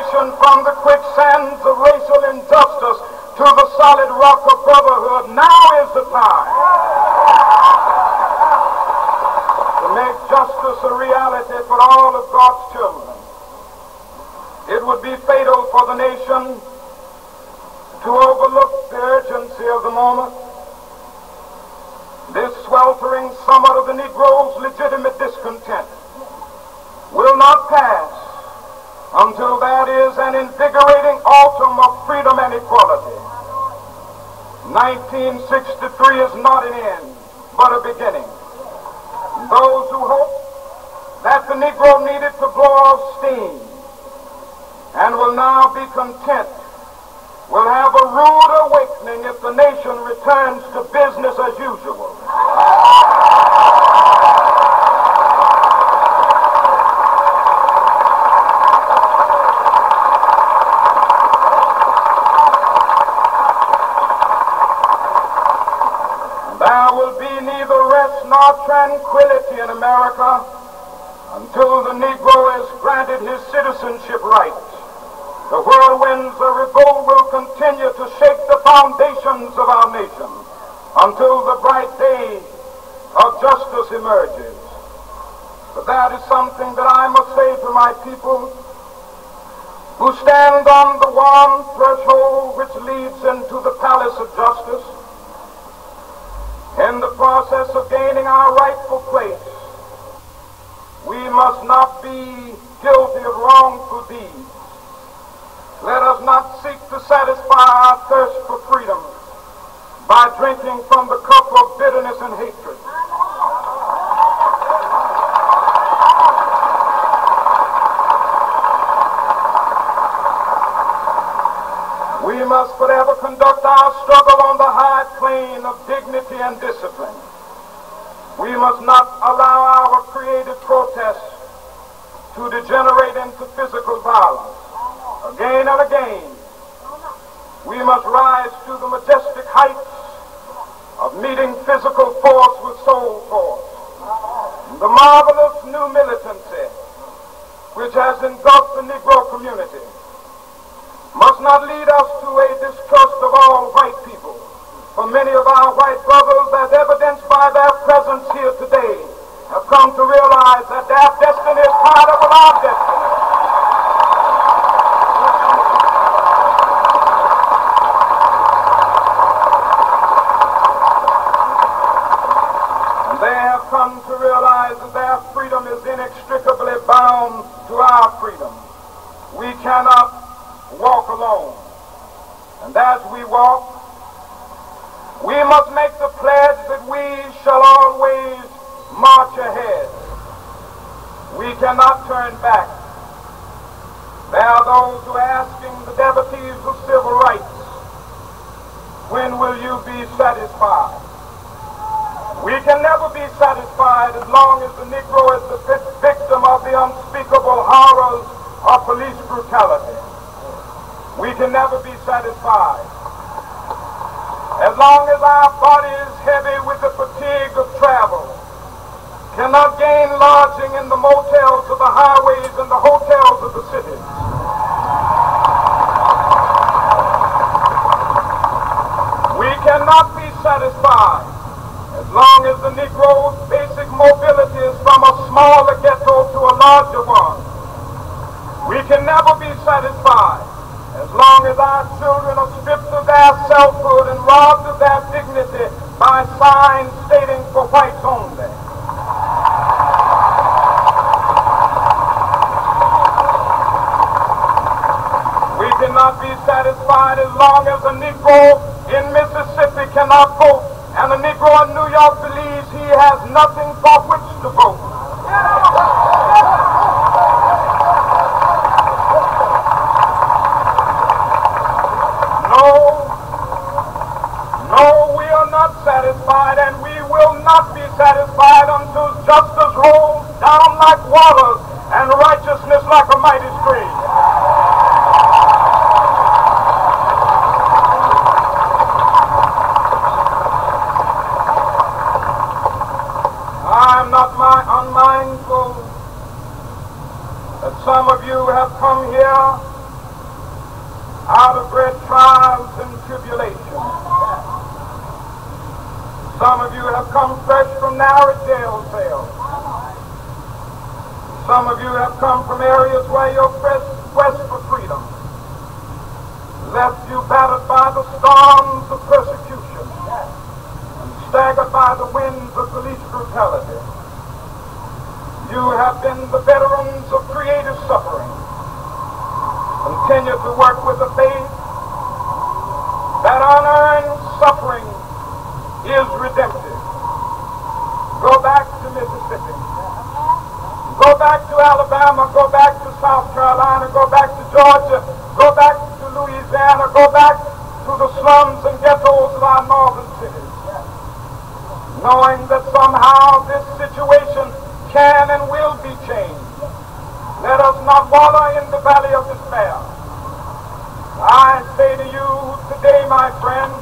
nation from the quicksands of racial injustice to the solid rock of brotherhood. Now is the time to make justice a reality for all of God's children. It would be fatal for the nation to overlook the urgency of the moment. This sweltering summit of the Negro's legitimate discontent will not pass until that is an invigorating autumn of freedom and equality. 1963 is not an end, but a beginning. Those who hope that the Negro needed to blow off steam and will now be content will have a rude awakening if the nation returns to business as usual. There will be neither rest nor tranquility in America until the Negro has granted his citizenship rights. The whirlwinds of revolt will continue to shake the foundations of our nation until the bright day of justice emerges. But that is something that I must say to my people who stand on the warm threshold which leads into the palace of justice. In the process of gaining our rightful place, we must not be guilty of wrongful deeds. Let us not seek to satisfy our thirst for freedom by drinking from the cup of bitterness and hatred. We must forever conduct our struggle on the high plane of dignity and discipline. We must not allow our creative protests to degenerate into physical violence. Again and again, we must rise to the majestic heights of meeting physical force with soul force. The marvelous new militancy which has engulfed the Negro community must not lead us to a distrust of all white people. For many of our white brothers, as evidenced by their presence here today, have come to realize that their destiny is tied up with our destiny. Come to realize that their freedom is inextricably bound to our freedom. We cannot walk alone. And as we walk, we must make the pledge that we shall always march ahead. We cannot turn back. There are those who are asking the devotees of civil rights, when will you be satisfied? We can never be satisfied as long as the Negro is the victim of the unspeakable horrors of police brutality. We can never be satisfied as long as our body is heavy with the fatigue of travel, cannot gain lodging in the motels of the highways and the hotels of the cities. We cannot be satisfied as long as the Negro's basic mobility is from a smaller ghetto to a larger one. We can never be satisfied as long as our children are stripped of their selfhood and robbed of their dignity by signs stating for whites only. We cannot be satisfied as long as a Negro in Mississippi cannot vote and a Negro in New York believes he has nothing for which to vote. No, we are not satisfied, and we will not be satisfied until justice rolls down like waters and righteousness like a mighty stream. I am not unmindful that some of you have come here out of great trials and tribulations. Some of you have come fresh from narrow jail cells. Some of you have come from areas where your quest for freedom left you battered by the storms of persecution and staggered by the winds of police brutality. You have been the veterans of creative suffering. Continue to work with the faith that unearned suffering is redemptive. Go back to Mississippi. Go back to Alabama. Go back to South Carolina. Go back to Georgia. Go back to Louisiana. Go back to the slums and ghettos of our northern cities. Knowing that somehow this situation can and will be changed. Let us not wallow in the valley of despair. I say to you today, my friend,